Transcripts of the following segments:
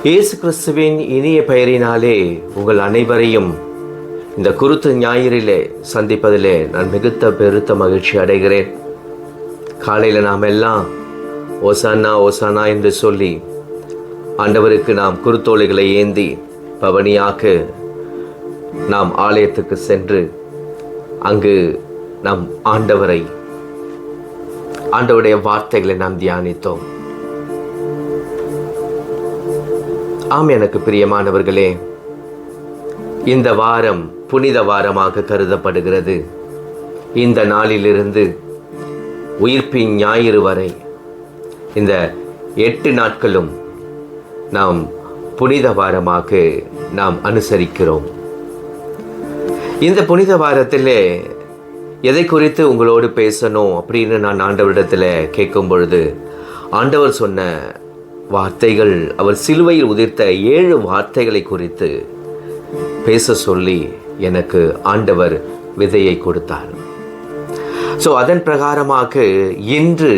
இயேசு கிறிஸ்துவின் இனிய பெயரினாலே உங்கள் அனைவரையும் இந்த குருத்து ஞாயிறிலே சந்திப்பதிலே நான் மிகுந்த பெருத்த மகிழ்ச்சி அடைகிறேன். காலையில் நாம் எல்லாம் ஓசானா ஓசானா என்று சொல்லி ஆண்டவருக்கு நாம் குருத்தோலைகளை ஏந்தி பவனியாக்கு நாம் ஆலயத்துக்கு சென்று அங்கு நாம் ஆண்டவருடைய வார்த்தைகளை நாம் தியானித்தோம். ஆம், எனக்கு பிரியமானவர்களே, இந்த வாரம் புனித வாரமாக கருதப்படுகிறது. இந்த நாளிலிருந்து உயிர்ப்பின் ஞாயிறு வரை இந்த 8 நாட்களும் நாம் புனித வாரமாக நாம் அனுசரிக்கிறோம். இந்த புனித வாரத்திலே எதை குறித்து உங்களோடு பேசணும் அப்படின்னு நான் ஆண்டவரிடத்தில் கேட்கும் பொழுது ஆண்டவர் சொன்ன வார்த்தைகள், அவர் சிலுவையில் உதிர்த்த 7 வார்த்தைகளை குறித்து பேச சொல்லி எனக்கு ஆண்டவர் விதையை கொடுத்தார். அதன் பிரகாரமாக இன்று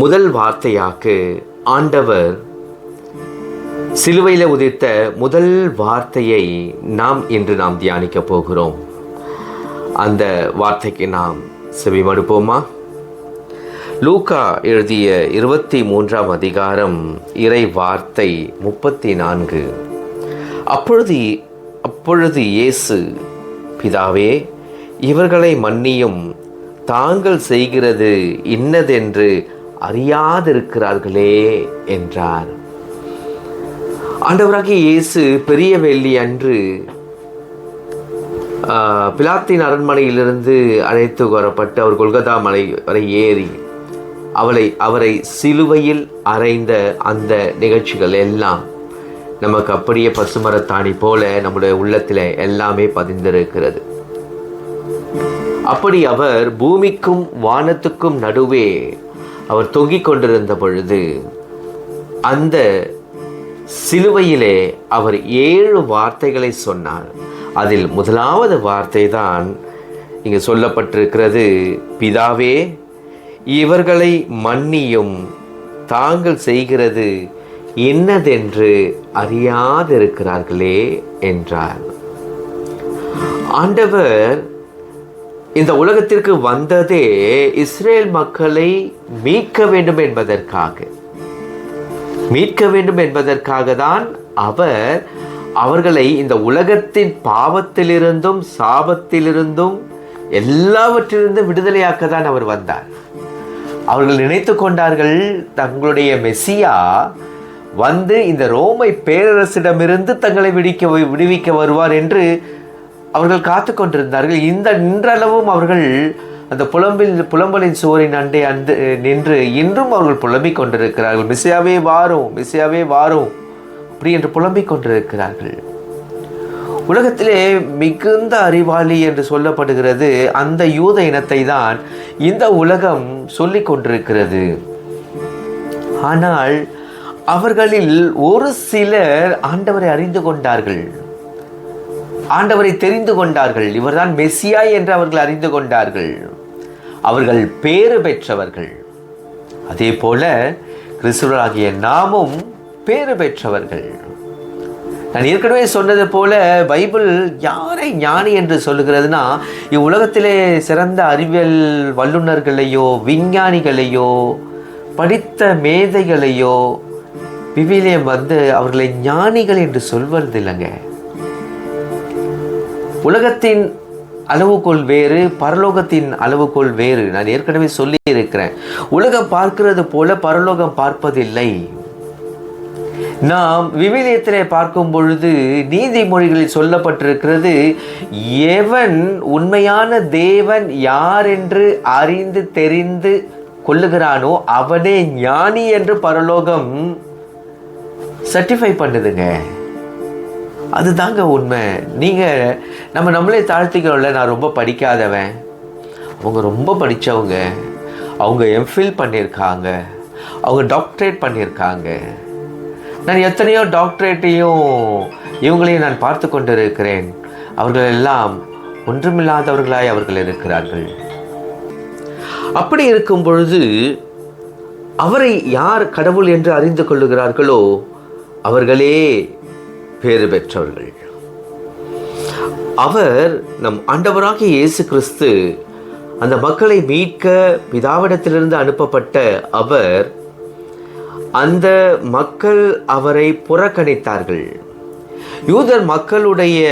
முதல் வார்த்தையாக ஆண்டவர் சிலுவையில் உதிர்த்த முதல் வார்த்தையை இன்று நாம் தியானிக்க போகிறோம். அந்த வார்த்தைக்கு நாம் செவிமடுப்போமா? லூக்கா எழுதிய 23ஆம் அதிகாரம் இறை வார்த்தை 34. அப்பொழுது இயேசு, பிதாவே, இவர்களை மன்னியும், தாங்கள் செய்கிறது இன்னதென்று அறியாதிருக்கிறார்களே என்றார். ஆண்டவராகிய இயேசு பெரிய வெள்ளி அன்று பிலாத்தின் அரண்மனையிலிருந்து அழைத்து வரப்பட்டு அவர் கொல்கத்தா மலை வரை ஏறி அவரை சிலுவையில் அறைந்த அந்த நிகழ்ச்சிகள் எல்லாம் நமக்கு அப்படியே பசுமரத்தாணி போல நம்முடைய உள்ளத்தில் எல்லாமே பதிந்திருக்கிறது. அப்படி அவர் பூமிக்கும் வானத்துக்கும் நடுவே அவர் தொங்கிக் கொண்டிருந்த பொழுது அந்த சிலுவையிலே அவர் 7 வார்த்தைகளை சொன்னார். அதில் முதலாவது வார்த்தை தான் இங்கு சொல்லப்பட்டிருக்கிறது. பிதாவே, இவர்களை மன்னியும், தாங்கள் செய்கிறது என்னதென்று அறியாதிருக்கிறார்களே என்றார். ஆண்டவர் இந்த உலகத்திற்கு வந்ததே இஸ்ரேல் மக்களை மீட்க வேண்டும் என்பதற்காக தான் அவர்களை இந்த உலகத்தின் பாவத்திலிருந்தும் சாபத்திலிருந்தும் எல்லாவற்றிலிருந்தும் விடுதலையாக்க தான் அவர் வந்தார். அவர்கள் நினைத்து கொண்டார்கள் தங்களுடைய மெசியா வந்து இந்த ரோமை பேரரசிடமிருந்து தங்களை விடுவிக்க வருவார் என்று அவர்கள் காத்து கொண்டிருந்தார்கள். இன்றளவும் அவர்கள் அந்த புலம்பலின் சுவரின் அண்டை நின்று இன்றும் அவர்கள் புலம்பிக் கொண்டிருக்கிறார்கள். மெசியாவே வாரும், மெசியாவே வாரும் அப்படி என்று புலம்பிக் கொண்டிருக்கிறார்கள். உலகத்திலே மிகுந்த அறிவாளி என்று சொல்லப்படுகிறது அந்த யூத இனத்தை தான் இந்த உலகம் சொல்லிக் கொண்டிருக்கிறது. ஆனால் அவர்களில் ஒரு சிலர் ஆண்டவரை அறிந்து கொண்டார்கள், ஆண்டவரை தெரிந்து கொண்டார்கள். இவர்தான் மெசியா என்று அவர்கள் அறிந்து கொண்டார்கள். அவர்கள் பேறு பெற்றவர்கள். அதே போல கிறிஸ்துவராகிய நாமும் பேறு பெற்றவர்கள். நான் ஏற்கனவே சொன்னது போல பைபிள் யாரை ஞானி என்று சொல்லுகிறதுனா, இவ்வுலகத்திலே சிறந்த அறிவியல் வல்லுநர்களையோ விஞ்ஞானிகளையோ படித்த மேதைகளையோ விவிலியம் அவர்களை ஞானிகள் என்று சொல்வதில்லைங்க. உலகத்தின் அளவுகோல் வேறு, பரலோகத்தின் அளவுகோல் வேறு. நான் ஏற்கனவே சொல்லி இருக்கிறேன். உலகம் பார்க்கிறது போல பரலோகம் பார்ப்பதில்லை. நாம் விவிலியத்திலே பார்க்கும் பொழுது நீதிமொழிகளில் சொல்லப்பட்டிருக்கிறது, எவன் உண்மையான தேவன் யார் என்று அறிந்து தெரிந்து கொள்ளுகிறானோ அவனே ஞானி என்று பரலோகம் சர்டிஃபை பண்ணுதுங்க. அதுதாங்க உண்மை. நம்மளே தாழ்த்திக்கிறோம்ல, நான் ரொம்ப படிக்காதவன், அவங்க ரொம்ப படித்தவங்க, அவங்க எம்ஃபில் பண்ணியிருக்காங்க, அவங்க டாக்டரேட் பண்ணியிருக்காங்க. நான் எத்தனையோ டாக்டரேட்டையும் இவங்களையும் நான் பார்த்து கொண்டிருக்கிறேன். அவர்கள் எல்லாம் ஒன்றுமில்லாதவர்களாய் அவர்கள் இருக்கிறார்கள். அப்படி இருக்கும் பொழுது அவரை யார் கடவுள் என்று அறிந்து கொள்ளுகிறார்களோ அவர்களே பேறு பெற்றவர்கள். அவர் நம் ஆண்டவராகிய இயேசு கிறிஸ்து அந்த மக்களை மீட்க பிதாவிடத்திலிருந்து அனுப்பப்பட்ட அவர், அந்த மக்கள் அவரை புறக்கணித்தார்கள். யூதர் மக்களுடைய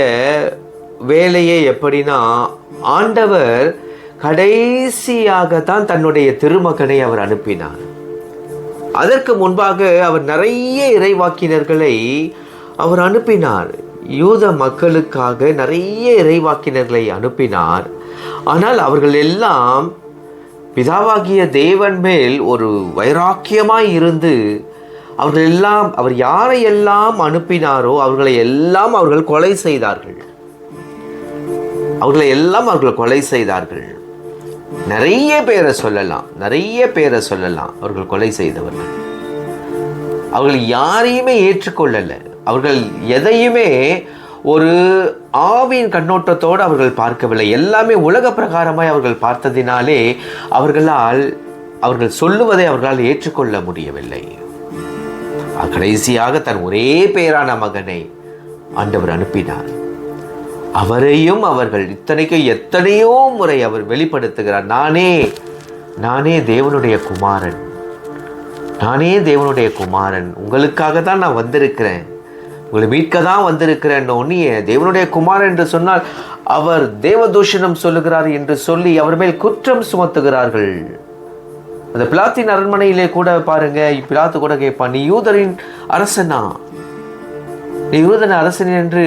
வேலையை எப்படின்னா, ஆண்டவர் கடைசியாகத்தான் தன்னுடைய திருமகனை அவர் அனுப்பினார். அதற்கு முன்பாக அவர் நிறைய இறைவாக்கினர்களை அவர் அனுப்பினார். யூத மக்களுக்காக நிறைய இறைவாக்கினர்களை அனுப்பினார். ஆனால் அவர்கள் எல்லாம் பிதாவாகிய தேவன் மேல் ஒரு வைராக்கியமாய் இருந்து அவர் யாரையெல்லாம் அனுப்பினாரோ அவர்கள் கொலை செய்தார்கள். அவர்கள் கொலை செய்தார்கள். நிறைய பேரை சொல்லலாம் அவர்கள் கொலை செய்தவர்கள். அவர்கள் யாரையுமே ஏற்றுக்கொள்ளல. அவர்கள் எதையுமே ஒரு ஆவியின் கண்ணோட்டத்தோடு அவர்கள் பார்க்கவில்லை. எல்லாமே உலக பிரகாரமாய் அவர்கள் பார்த்ததினாலே அவர்கள் சொல்லுவதை அவர்களால் ஏற்றுக்கொள்ள முடியவில்லை. கடைசியாக தன் ஒரே பேரான மகனை ஆண்டவர் அனுப்பினார். அவரையும் அவர்கள் இத்தனைக்கும் எத்தனையோ முறை அவர் வெளிப்படுத்துகிறார், நானே தேவனுடைய குமாரன், உங்களுக்காக தான் நான் வந்திருக்கிறேன், உங்களை மீட்க தான் வந்திருக்கிறேன். தேவனுடைய குமாரன் என்று சொன்னால் அவர் தேவதூஷணம் சொல்லுகிறார் என்று சொல்லி அவர் மேல் குற்றம் சுமத்துகிறார்கள். அந்த பிலாத்தின் அரண்மனையிலே கூட பாருங்க, பிலாத்து கூட கேட்பான், நீ யூதரின் அரசனா, நீ யூதன் அரசன் என்று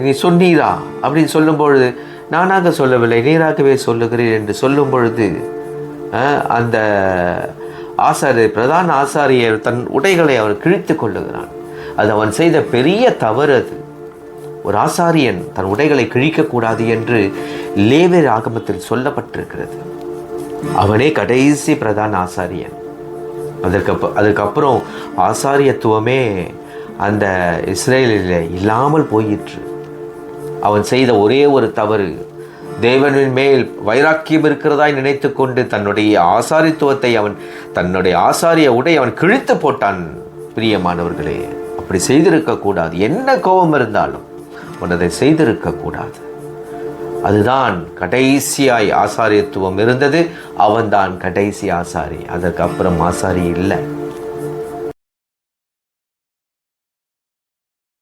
நீ சொன்னீரா அப்படின்னு சொல்லும் பொழுது, நானாக சொல்லவில்லை, நீராகவே சொல்லுகிறேன் என்று சொல்லும் பொழுது அந்த பிரதான ஆசாரியர் தன் உடைகளை அவர் கிழித்து கொள்ளுகிறான். அது அவன் செய்த பெரிய தவறு. அது ஒரு ஆசாரியன் தன் உடைகளை கிழிக்கக்கூடாது என்று லேவியர் ஆகமத்தில் சொல்லப்பட்டிருக்கிறது. அவனே கடைசி பிரதான ஆசாரியன். அதுக்கப்புறம் ஆசாரியத்துவமே அந்த இஸ்ரேலில் இல்லாமல் போயிற்று. அவன் செய்த ஒரே ஒரு தவறு, தேவனின் மேல் வைராக்கியம் இருக்கிறதாய் நினைத்து கொண்டு தன்னுடைய ஆசாரித்துவத்தை தன்னுடைய ஆசாரிய உடை அவன் கிழித்து போட்டான். பிரியமானவர்களே, அப்படி செய்திருக்கக்கூடாது. என்ன கோபம் இருந்தாலும் அவன் அதை செய்திருக்கக்கூடாது. அதுதான் கடைசியாய் ஆசாரியத்துவம் இருந்தது. அவன்தான் கடைசி ஆசாரி. அதற்கு அப்புறம் ஆசாரி இல்லை.